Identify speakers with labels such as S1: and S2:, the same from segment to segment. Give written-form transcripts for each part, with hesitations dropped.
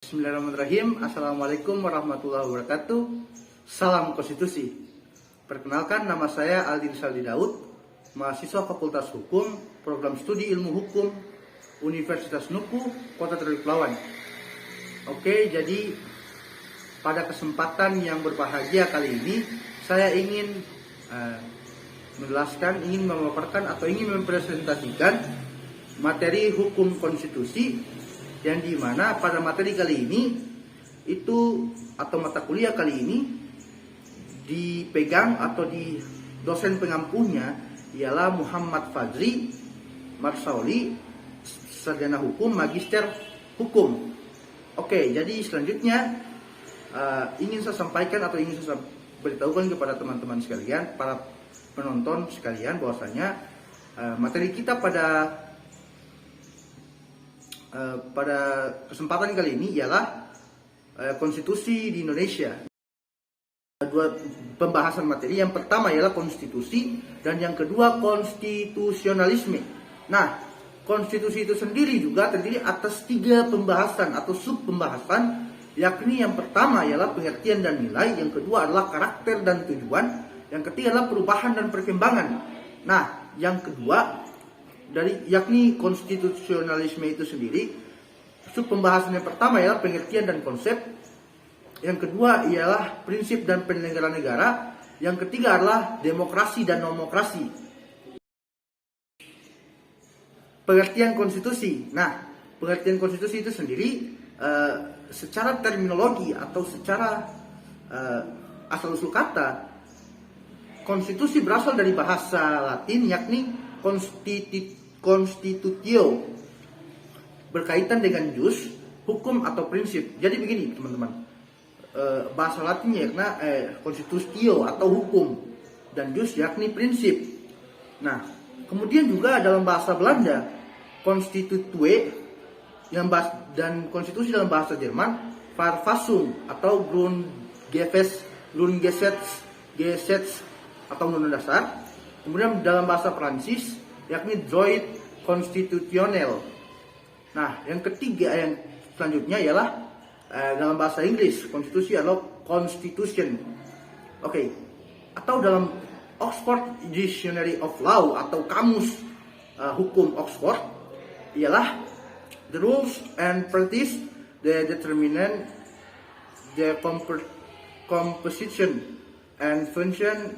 S1: Bismillahirrahmanirrahim. Assalamualaikum warahmatullahi wabarakatuh. Salam konstitusi. Perkenalkan, nama saya Aldin Saldi Daud, mahasiswa Fakultas Hukum, Program Studi Ilmu Hukum, Universitas NUPU, Kota Terdiri Kepulauan. Oke, jadi pada kesempatan yang berbahagia kali ini, saya ingin menjelaskan, ingin memaparkan atau ingin mempresentasikan materi hukum konstitusi, yang dimana pada materi kali ini itu atau mata kuliah kali ini dipegang atau di dosen pengampunya ialah Muhammad Fajri Marsauli, sarjana hukum, magister hukum. Oke, jadi selanjutnya ingin saya sampaikan atau ingin saya beritahukan kepada teman-teman sekalian, para penonton sekalian, bahwasanya materi kita pada kesempatan kali ini ialah konstitusi di Indonesia. Dua pembahasan materi, yang pertama ialah konstitusi dan yang kedua konstitusionalisme. Nah, konstitusi itu sendiri juga terdiri atas 3 pembahasan atau sub pembahasan, yakni yang pertama ialah pengertian dan nilai, yang kedua adalah karakter dan tujuan, yang ketiga adalah perubahan dan perkembangan. Nah, yang kedua yakni konstitusionalisme itu sendiri, sub pembahasan yang pertama ialah pengertian dan konsep, yang kedua ialah prinsip dan penyelenggaraan negara, yang ketiga adalah demokrasi dan nomokrasi. Pengertian konstitusi. Nah, pengertian konstitusi itu sendiri secara terminologi atau secara asal-usul kata, konstitusi berasal dari bahasa Latin yakni constitutio, berkaitan dengan jus, hukum atau prinsip. Jadi begini teman-teman, bahasa Latinnya yakni constitutio atau hukum, dan jus yakni prinsip. Nah, kemudian juga dalam bahasa Belanda constitutue, dan konstitusi dalam bahasa Jerman Verfassung atau Grundgesetz atau undang-undang dasar. Kemudian dalam bahasa Prancis yakni droit constitutionnel. Nah, yang ketiga, yang selanjutnya ialah dalam bahasa Inggris konstitusi adalah constitution. Oke. Atau dalam Oxford Dictionary of Law atau kamus hukum Oxford ialah the rules and practice that determine the composition and function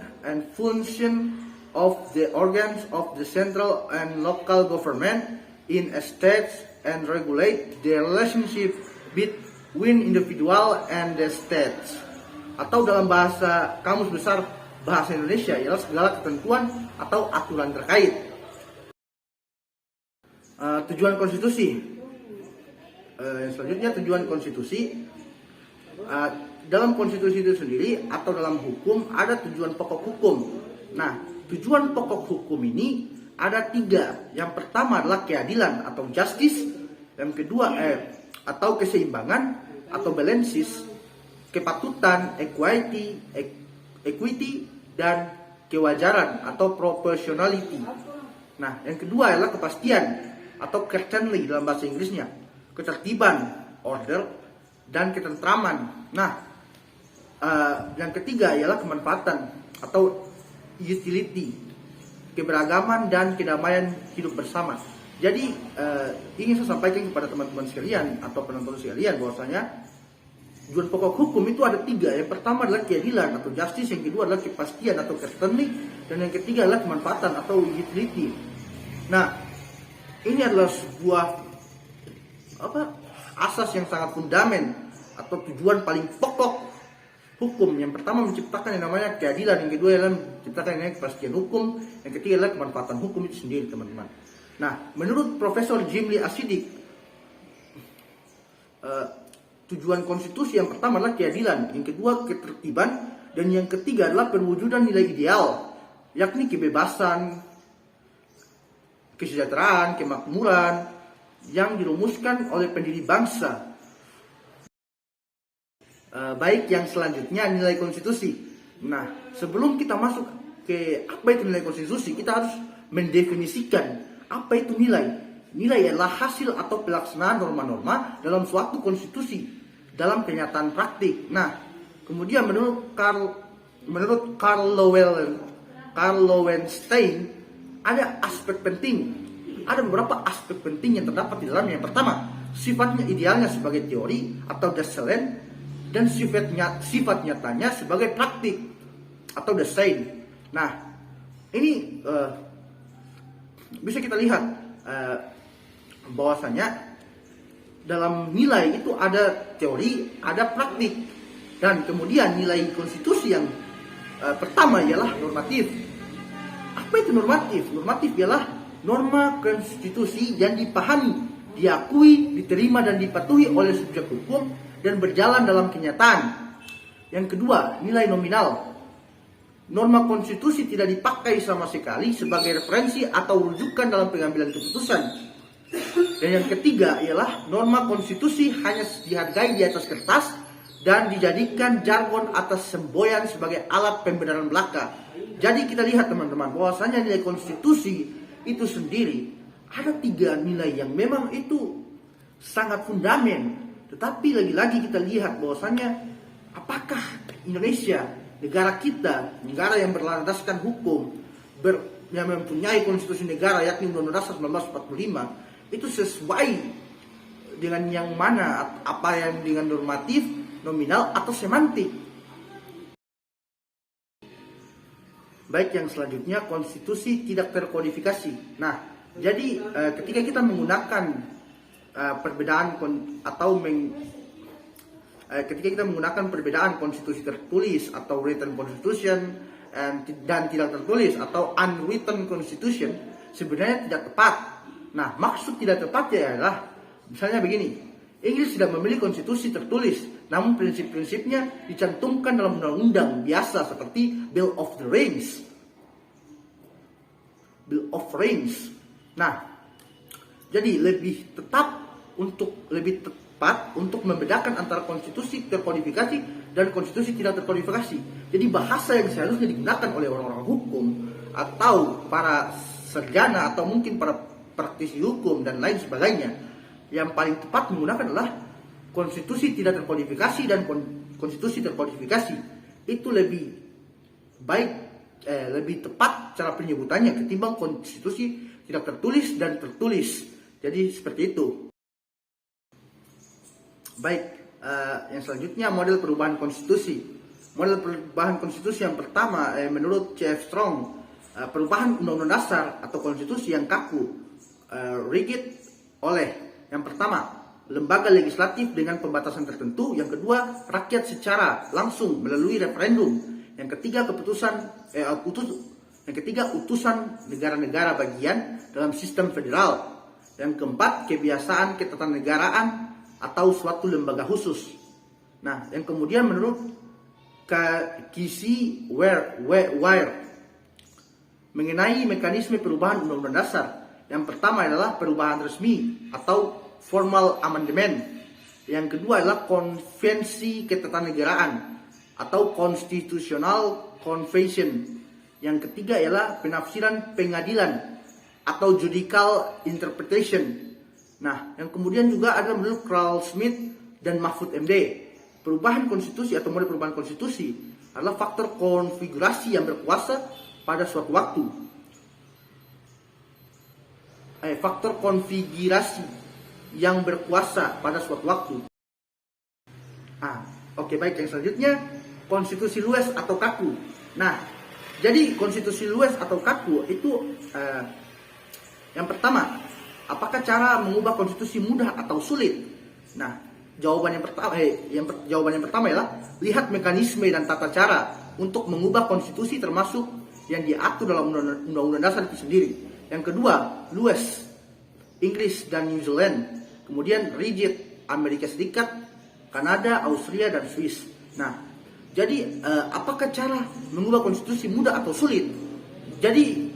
S1: of the organs of the central and local government in a state and regulate the relationship between individual and the states. Atau dalam bahasa kamus besar bahasa Indonesia ialah segala ketentuan atau aturan terkait. Tujuan konstitusi. Selanjutnya tujuan konstitusi. Dalam konstitusi itu sendiri atau dalam hukum ada tujuan pokok hukum. Nah, tujuan pokok hukum ini ada 3. Yang pertama adalah keadilan atau justice, yang kedua atau keseimbangan atau balances, kepatutan equity dan kewajaran atau proportionality. Nah, yang kedua adalah kepastian atau certainty dalam bahasa Inggrisnya, ketertiban order dan ketentraman. Nah, yang ketiga ialah kemanfaatan atau utility, keberagaman dan kedamaian hidup bersama. Jadi ingin saya sampaikan kepada teman-teman sekalian atau penonton sekalian bahwasanya tujuan pokok hukum itu ada 3. Yang pertama adalah keadilan atau justice, yang kedua adalah kepastian atau certainty, dan yang ketiga adalah kemanfaatan atau utility. Nah, ini adalah sebuah asas yang sangat fundamental atau tujuan paling pokok hukum. Yang pertama menciptakan yang namanya keadilan, yang kedua adalah menciptakan yang namanya kepastian hukum, yang ketiga adalah kemanfaatan hukum itu sendiri, teman-teman. Nah, menurut Profesor Jimli Asidik, tujuan konstitusi yang pertama adalah keadilan, yang kedua ketertiban, dan yang ketiga adalah perwujudan nilai ideal, yakni kebebasan, kesejahteraan, kemakmuran yang dirumuskan oleh pendiri bangsa. Baik, yang selanjutnya nilai konstitusi. Nah, sebelum kita masuk ke apa itu nilai konstitusi, kita harus mendefinisikan apa itu nilai. Nilai adalah hasil atau pelaksanaan norma-norma dalam suatu konstitusi dalam kenyataan praktik. Nah, kemudian menurut Karl Lowenstein ada beberapa aspek penting yang terdapat di dalamnya. Yang pertama, sifatnya idealnya sebagai teori atau Design, dan sifat nyatanya sebagai praktik atau Design. Nah, ini bisa kita lihat bahwasanya dalam nilai itu ada teori, ada praktik, dan kemudian nilai konstitusi yang pertama ialah normatif. Apa itu normatif? Normatif ialah norma konstitusi yang dipahami, diakui, diterima, dan dipatuhi oleh subjek hukum dan berjalan dalam kenyataan. Yang kedua, nilai nominal. Norma konstitusi tidak dipakai sama sekali sebagai referensi atau rujukan dalam pengambilan keputusan. Dan yang ketiga ialah norma konstitusi hanya dihargai di atas kertas dan dijadikan jargon atas semboyan sebagai alat pembenaran belaka. Jadi kita lihat teman-teman, bahwasanya nilai konstitusi itu sendiri ada 3 nilai yang memang itu sangat fundamental. Tetapi lagi-lagi kita lihat bahwasanya apakah Indonesia, negara kita, negara yang berlandaskan hukum, yang mempunyai konstitusi negara yakni Undang-Undang Dasar 1945, itu sesuai dengan yang mana, apa yang dengan normatif, nominal, atau semantik. Baik, yang selanjutnya konstitusi tidak terkodifikasi. Nah, jadi ketika kita menggunakan perbedaan ketika kita menggunakan perbedaan konstitusi tertulis atau written constitution dan tidak tertulis atau unwritten constitution, sebenarnya tidak tepat. Nah, maksud tidak tepatnya adalah misalnya begini, Inggris tidak memiliki konstitusi tertulis, namun prinsip-prinsipnya dicantumkan dalam undang-undang biasa seperti Bill of Rights. Nah, jadi lebih tepat untuk membedakan antara konstitusi terkodifikasi dan konstitusi tidak terkodifikasi. Jadi bahasa yang seharusnya digunakan oleh orang-orang hukum atau para sarjana atau mungkin para praktisi hukum dan lain sebagainya, yang paling tepat menggunakan adalah konstitusi tidak terkodifikasi dan konstitusi terkodifikasi. Itu lebih baik, lebih tepat cara penyebutannya ketimbang konstitusi tidak tertulis dan tertulis. Jadi seperti itu. Baik, yang selanjutnya model perubahan konstitusi. Model perubahan konstitusi yang pertama, menurut C.F. Strong, perubahan undang-undang dasar atau konstitusi yang kaku, rigid oleh yang pertama, lembaga legislatif dengan pembatasan tertentu. Yang kedua, rakyat secara langsung melalui referendum. Yang ketiga, utusan negara-negara bagian dalam sistem federal. Yang keempat, kebiasaan ketatanegaraan atau suatu lembaga khusus. Nah, yang kemudian menurut Casey Ware mengenai mekanisme perubahan undang-undang dasar, yang pertama adalah perubahan resmi atau formal amendment. Yang kedua adalah konvensi ketatanegaraan atau constitutional convention. Yang ketiga ialah penafsiran pengadilan atau judicial interpretation. Nah, yang kemudian juga ada menurut Carl Smith dan Mahfud MD. Perubahan konstitusi atau model perubahan konstitusi adalah faktor konfigurasi yang berkuasa pada suatu waktu. Faktor konfigurasi yang berkuasa pada suatu waktu. Oke, baik, yang selanjutnya konstitusi luas atau kaku. Nah, jadi konstitusi luas atau kaku itu yang pertama, apakah cara mengubah konstitusi mudah atau sulit? Nah, jawaban yang pertama ialah lihat mekanisme dan tata cara untuk mengubah konstitusi termasuk yang diatur dalam undang-undang dasar itu sendiri. Yang kedua, luas, Inggris dan New Zealand. Kemudian rigid, Amerika Serikat, Kanada, Austria, dan Swiss. Nah, jadi apakah cara mengubah konstitusi mudah atau sulit? Jadi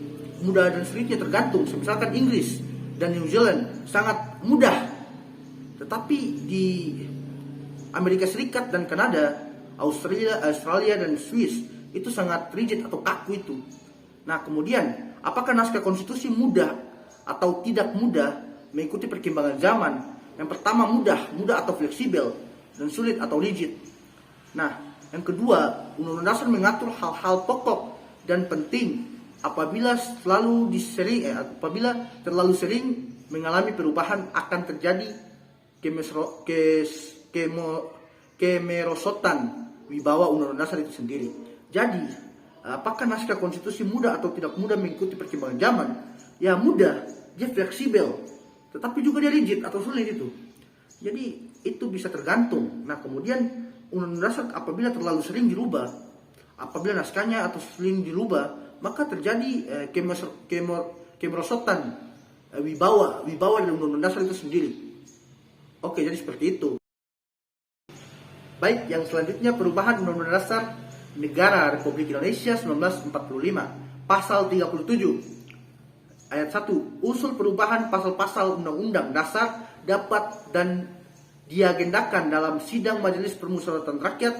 S1: mudah dan sulitnya tergantung. Misalkan Inggris dan New Zealand sangat mudah, tetapi di Amerika Serikat dan Kanada, Australia dan Swiss itu sangat rigid atau kaku itu. Nah, kemudian apakah naskah konstitusi mudah atau tidak mudah mengikuti perkembangan zaman? Yang pertama, mudah atau fleksibel. dan sulit atau rigid. Nah, yang kedua, Undang-Undang Dasar mengatur hal-hal pokok dan penting apabila terlalu sering mengalami perubahan akan terjadi kemerosotan wibawa Undang-Undang Dasar itu sendiri. Jadi, apakah naskah konstitusi mudah atau tidak mudah mengikuti perkembangan zaman? Ya mudah, dia fleksibel, tetapi juga dia rigid atau sulit itu. Jadi itu bisa tergantung. Nah, kemudian Undang-Undang Dasar apabila terlalu sering dirubah, apabila naskahnya atau sering dirubah, maka terjadi kemerosotan wibawa dari Undang-Undang Dasar itu sendiri. Oke, jadi seperti itu. Baik, yang selanjutnya perubahan Undang-Undang Dasar Negara Republik Indonesia 1945, Pasal 37, Ayat 1. Usul perubahan pasal-pasal Undang-Undang Dasar dapat dan diagendakan dalam sidang Majelis Permusyawaratan Rakyat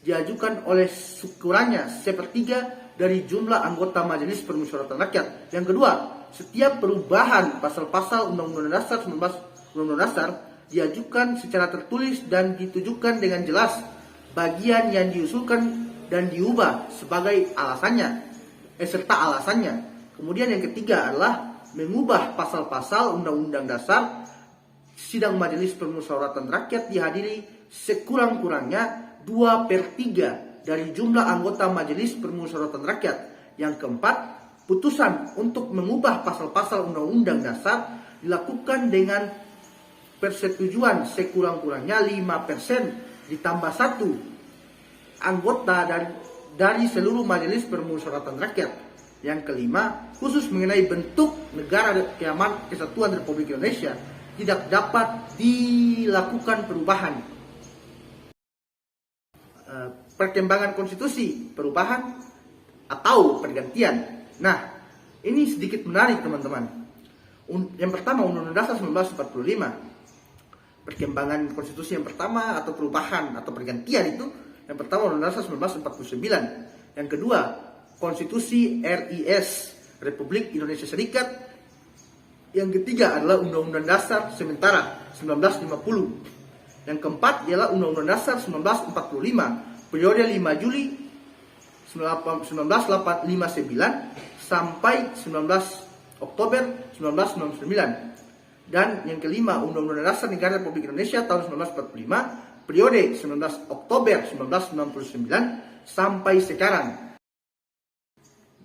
S1: diajukan oleh sekurangnya sepertiga dari jumlah anggota Majelis Permusyawaratan Rakyat. Yang kedua, setiap perubahan pasal-pasal Undang-Undang Dasar 1945 diajukan secara tertulis dan ditujukan dengan jelas bagian yang diusulkan dan diubah sebagai serta alasannya. Kemudian yang ketiga adalah mengubah pasal-pasal Undang-Undang Dasar. Sidang Majelis Permusyawaratan Rakyat dihadiri sekurang-kurangnya 2/3 dari jumlah anggota Majelis Permusyawaratan Rakyat. Yang keempat, putusan untuk mengubah pasal-pasal Undang-Undang Dasar dilakukan dengan persetujuan sekurang-kurangnya 5% ditambah 1 anggota dari seluruh Majelis Permusyawaratan Rakyat. Yang kelima, khusus mengenai bentuk Negara Kesatuan Republik Indonesia tidak dapat dilakukan perubahan. Perkembangan konstitusi, perubahan atau pergantian. Nah, ini sedikit menarik teman-teman. Yang pertama, Undang-Undang Dasar 1945. Perkembangan konstitusi yang pertama atau perubahan atau pergantian itu, yang pertama Undang-Undang Dasar 1949. Yang kedua, Konstitusi RIS Republik Indonesia Serikat. Yang ketiga adalah Undang-Undang Dasar sementara 1950. Yang keempat ialah Undang-Undang Dasar 1945 periode 5 Juli 1959 sampai 19 Oktober 1999. Dan yang kelima Undang-Undang Dasar Negara Republik Indonesia tahun 1945 periode 19 Oktober 1999 sampai sekarang.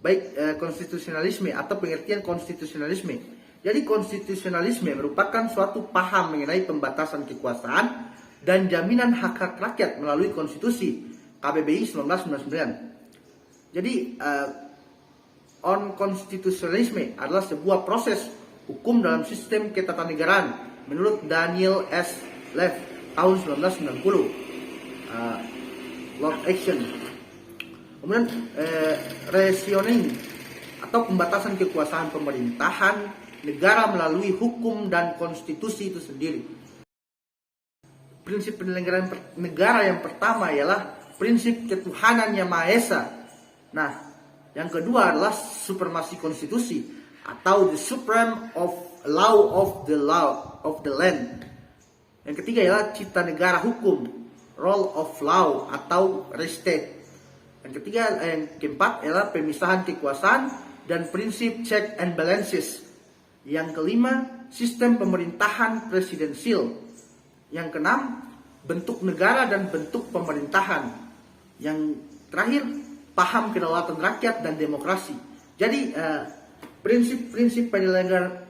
S1: Baik, konstitusionalisme atau pengertian konstitusionalisme. Jadi konstitusionalisme merupakan suatu paham mengenai pembatasan kekuasaan dan jaminan hak-hak rakyat melalui konstitusi KBBI 1999. Jadi konstitusionalisme adalah sebuah proses hukum dalam sistem ketatanegaraan menurut Daniel S. Leff tahun 1990. Law Action. Kemudian rationing atau pembatasan kekuasaan pemerintahan negara melalui hukum dan konstitusi itu sendiri. Prinsip penyelenggaraan negara yang pertama ialah prinsip ketuhanan yang Maha Esa. Nah, yang kedua adalah supremasi konstitusi atau the supreme of law of the land. Yang ketiga ialah cipta negara hukum, rule of law atau restate. Yang keempat ialah pemisahan kekuasaan dan prinsip check and balances. Yang kelima, sistem pemerintahan presidensial. Yang keenam, bentuk negara dan bentuk pemerintahan. Yang terakhir, paham kedaulatan rakyat dan demokrasi. Jadi, prinsip-prinsip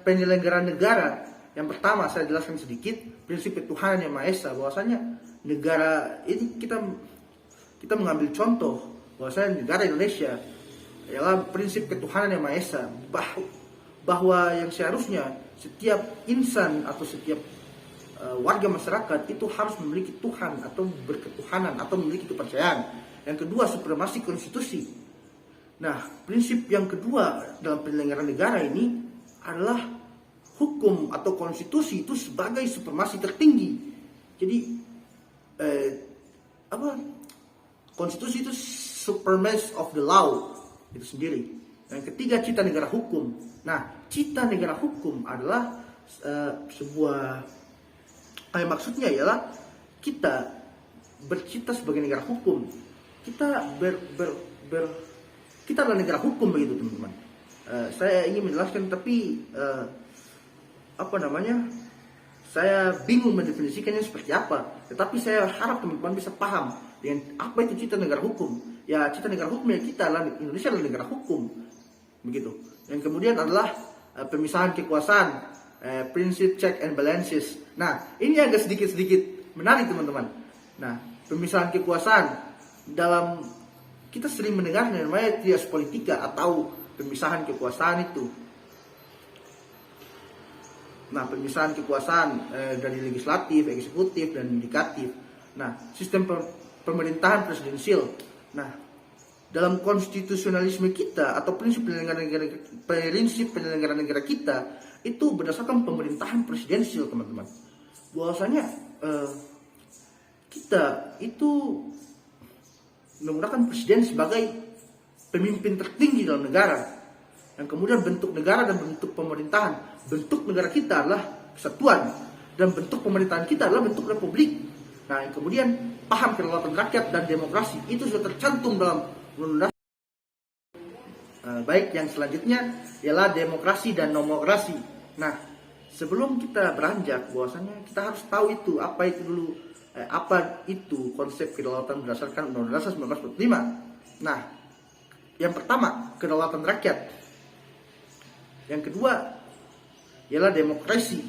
S1: penyelenggaraan negara. Yang pertama, saya jelaskan sedikit, prinsip ketuhanan yang Maha Esa. Bahwasanya negara ini kita mengambil contoh, bahwasanya negara Indonesia ialah prinsip ketuhanan yang Maha Esa. Bahwa yang seharusnya setiap insan atau setiap warga masyarakat itu harus memiliki Tuhan atau berketuhanan atau memiliki kepercayaan. Yang kedua, supremasi konstitusi. Nah, prinsip yang kedua dalam penyelenggaraan negara ini adalah hukum atau konstitusi itu sebagai supremasi tertinggi. Jadi konstitusi itu supremacy of the law itu sendiri. Yang ketiga, cipta negara hukum. Nah, cipta negara hukum adalah sebuah maksudnya ialah kita bercita sebagai negara hukum, kita kita adalah negara hukum begitu teman-teman. Saya ingin menjelaskan tapi saya bingung mendefinisikannya seperti apa. Tetapi saya harap teman-teman bisa paham dengan apa itu cita negara hukum. Ya, cita negara hukum ya kita adalah Indonesia adalah negara hukum begitu. Yang kemudian adalah pemisahan kekuasaan, prinsip check and balances. Nah, ini agak sedikit menarik teman-teman. Nah, pemisahan kekuasaan dalam kita sering mendengar namanya trias politika atau pemisahan kekuasaan itu. Nah, pemisahan kekuasaan dari legislatif, eksekutif, dan yudikatif. Nah, sistem pemerintahan presidensial. Nah, dalam konstitusionalisme kita atau prinsip penyelenggaraan negara kita itu berdasarkan pemerintahan presidensial teman-teman. Bahwasanya kita itu menggunakan presiden sebagai pemimpin tertinggi dalam negara, yang kemudian bentuk negara dan bentuk pemerintahan. Bentuk negara kita adalah kesatuan dan bentuk pemerintahan kita adalah bentuk republik. Nah, yang kemudian paham kedaulatan rakyat dan demokrasi itu sudah tercantum dalam Undang-Undang. Baik, yang selanjutnya ialah demokrasi dan nomokrasi. Nah, sebelum kita beranjak, bahwasanya kita harus tahu itu apa itu konsep kedaulatan berdasarkan Undang-Undang Dasar 1945. Nah, yang pertama kedaulatan rakyat, yang kedua ialah demokrasi.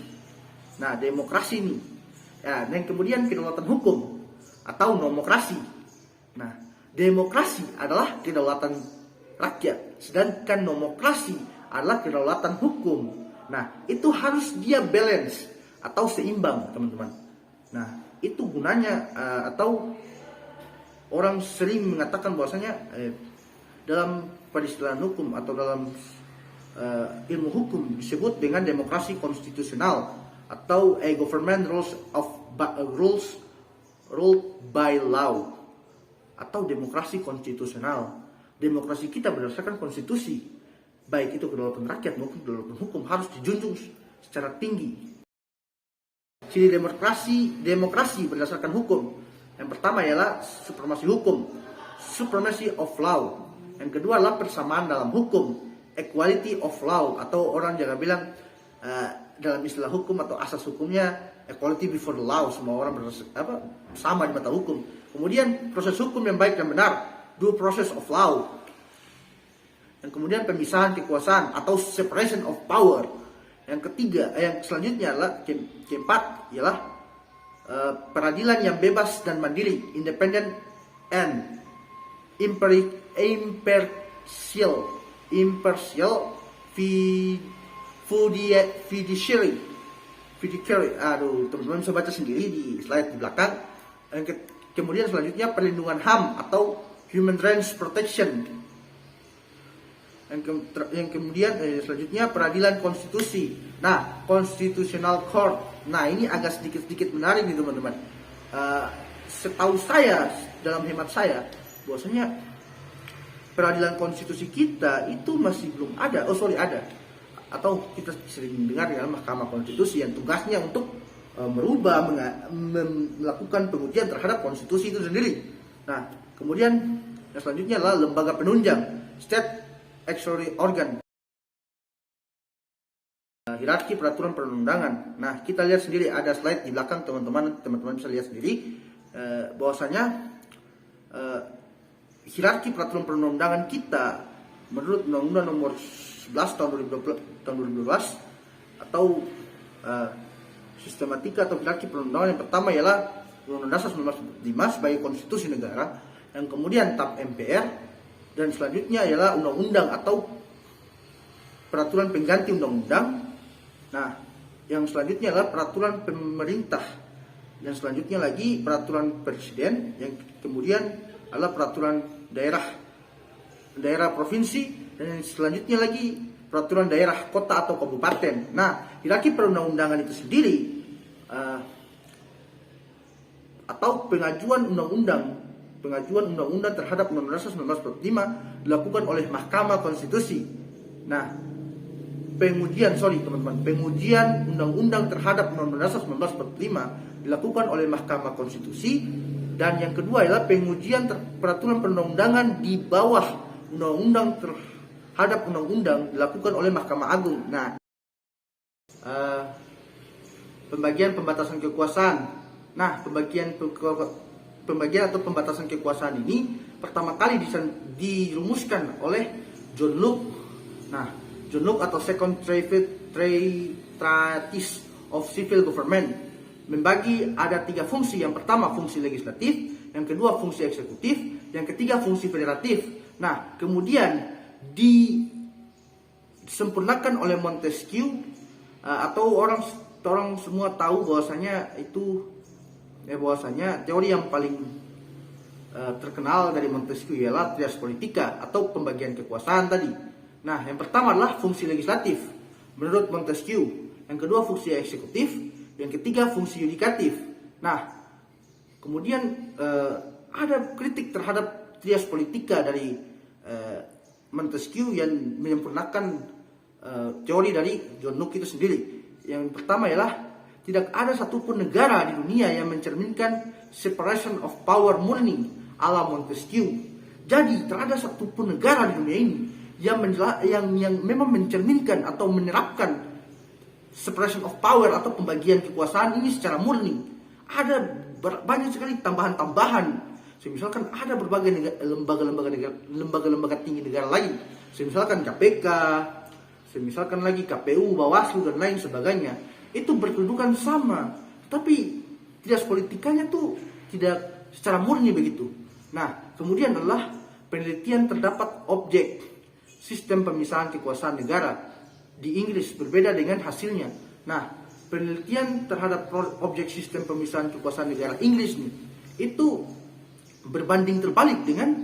S1: Nah, demokrasi ini ya, dan kemudian kedaulatan hukum atau nomokrasi. Nah, demokrasi adalah kedaulatan rakyat, sedangkan nomokrasi adalah kedaulatan hukum. Nah, itu harus dia balance atau seimbang teman-teman. Nah, itu gunanya atau orang sering mengatakan bahwasanya dalam peristilahan hukum atau dalam ilmu hukum disebut dengan demokrasi konstitusional atau government ruled by law atau demokrasi konstitusional. Demokrasi kita berdasarkan konstitusi, baik itu kedaulatan rakyat maupun kedaulatan hukum harus dijunjung secara tinggi. Ciri demokrasi berdasarkan hukum. Yang pertama ialah supremasi hukum, supremacy of law. Yang kedua adalah persamaan dalam hukum, equality of law, atau orang jangan bilang dalam istilah hukum atau asas hukumnya equality before the law, semua orang sama di mata hukum. Kemudian proses hukum yang baik dan benar, due process of law. Yang kemudian pemisahan kekuasaan atau separation of power. Yang ketiga, yang selanjutnya adalah keempat ialah peradilan yang bebas dan mandiri, independent and impartial fiduciary. Aduh, teman-teman bisa baca sendiri di slide di belakang. Kemudian selanjutnya perlindungan HAM atau human rights protection. Yang kemudian selanjutnya peradilan konstitusi. Nah, constitutional court. Nah, ini agak sedikit menarik nih teman-teman. Setahu saya, dalam hemat saya, bahwasanya peradilan konstitusi kita itu masih belum ada. Ada. Atau kita sering mendengar ya Mahkamah Konstitusi yang tugasnya untuk merubah, melakukan pengujian terhadap konstitusi itu sendiri. Nah, kemudian yang selanjutnya adalah lembaga penunjang, state executive organ. Hierarki peraturan perundang-undangan. Nah, kita lihat sendiri ada slide di belakang teman-teman bisa lihat sendiri bahwasanya hierarki peraturan perundang-undangan kita menurut Undang-Undang Nomor 11 tahun 2012 atau sistematika atau hierarki perundang-undangan yang pertama ialah Undang-Undang Dasar 1945 sebagai konstitusi negara, yang kemudian TAP MPR, dan selanjutnya ialah undang-undang atau peraturan pengganti undang-undang. Nah, yang selanjutnya adalah peraturan pemerintah, dan selanjutnya lagi peraturan presiden, yang kemudian adalah peraturan daerah provinsi, dan yang selanjutnya lagi peraturan daerah kota atau kabupaten. Nah, hierarki perundang-undangan itu sendiri atau pengajuan undang-undang terhadap Undang-Undang Dasar 1945 dilakukan oleh Mahkamah Konstitusi. Nah, pengujian undang-undang terhadap Undang-Undang Dasar 1945 dilakukan oleh Mahkamah Konstitusi, dan yang kedua adalah pengujian peraturan perundang-undangan di bawah undang-undang terhadap undang-undang dilakukan oleh Mahkamah Agung. Nah, pembagian pembatasan kekuasaan. Nah, pembagian atau pembatasan kekuasaan ini pertama kali dirumuskan oleh John Locke. Nah, John Locke atau Second Treatise of Civil Government membagi ada 3 fungsi. Yang pertama fungsi legislatif, yang kedua fungsi eksekutif, yang ketiga fungsi federatif. Nah, kemudian disempurnakan oleh Montesquieu, atau orang semua tahu bahwasanya teori yang paling terkenal dari Montesquieu ialah trias politica atau pembagian kekuasaan tadi. Nah, yang pertama adalah fungsi legislatif menurut Montesquieu, yang kedua fungsi eksekutif, yang ketiga fungsi yudikatif. Nah, kemudian ada kritik terhadap trias politica dari Montesquieu yang menyempurnakan teori dari John Locke itu sendiri. Yang pertama ialah tidak ada satupun negara di dunia yang mencerminkan separation of power murni ala Montesquieu. Jadi tidak ada satupun negara di dunia ini yang memang mencerminkan atau menerapkan separation of power atau pembagian kekuasaan ini secara murni. Ada banyak sekali tambahan-tambahan. Misalkan ada berbagai lembaga-lembaga tinggi negara lain. Misalkan KPK, misalkan lagi KPU, Bawaslu dan lain sebagainya. Itu berkedudukan sama, tapi trias politikanya tuh tidak secara murni begitu. Nah, kemudian adalah penelitian terdapat objek sistem pemisahan kekuasaan negara di Inggris berbeda dengan hasilnya. Nah, penelitian terhadap objek sistem pemisahan kekuasaan negara Inggris nih itu berbanding terbalik dengan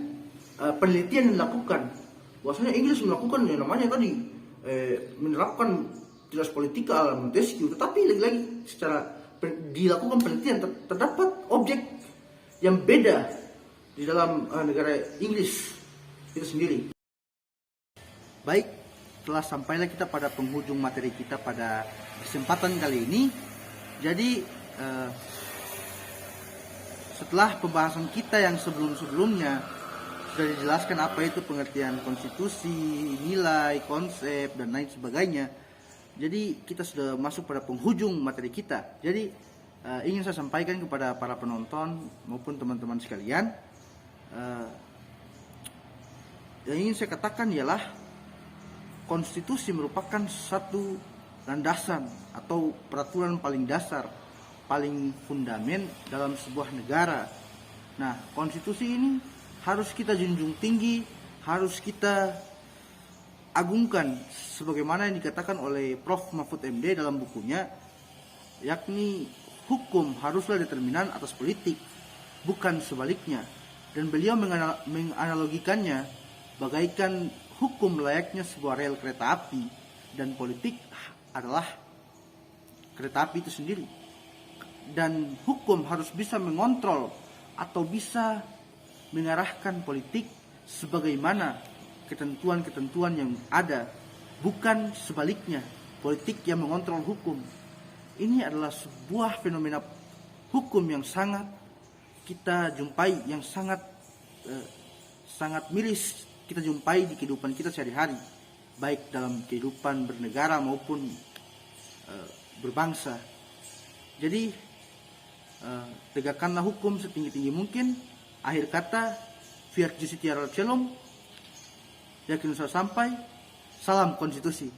S1: penelitian yang dilakukan. Bahwasanya Inggris melakukan yang namanya tadi menerapkan trias politika ala Montesquieu, tetapi lagi-lagi secara dilakukan penelitian terdapat objek yang beda di dalam negara Inggris itu sendiri. Baik, telah sampailah kita pada penghujung materi kita pada kesempatan kali ini. Jadi setelah pembahasan kita yang sebelum-sebelumnya sudah dijelaskan apa itu pengertian konstitusi, nilai, konsep, dan lain sebagainya. Jadi kita sudah masuk pada penghujung materi kita. Jadi ingin saya sampaikan kepada para penonton maupun teman-teman sekalian, yang ingin saya katakan ialah konstitusi merupakan satu landasan atau peraturan paling dasar, paling fundament dalam sebuah negara. Nah, konstitusi ini harus kita junjung tinggi, harus kita agungkan sebagaimana yang dikatakan oleh Prof. Mahfud MD dalam bukunya, yakni hukum haruslah determinan atas politik, bukan sebaliknya. Dan beliau menganalogikannya bagaikan hukum layaknya sebuah rel kereta api dan politik adalah kereta api itu sendiri. Dan hukum harus bisa mengontrol atau bisa mengarahkan politik sebagaimana ketentuan-ketentuan yang ada, bukan sebaliknya, politik yang mengontrol hukum. Ini adalah sebuah fenomena hukum yang sangat kita jumpai, yang sangat miris kita jumpai di kehidupan kita sehari-hari, baik dalam kehidupan bernegara maupun berbangsa. Jadi tegakkanlah hukum setinggi-tinggi mungkin. Akhir kata, fiat justitiarum celum. Yakin saya sampai. Salam konstitusi.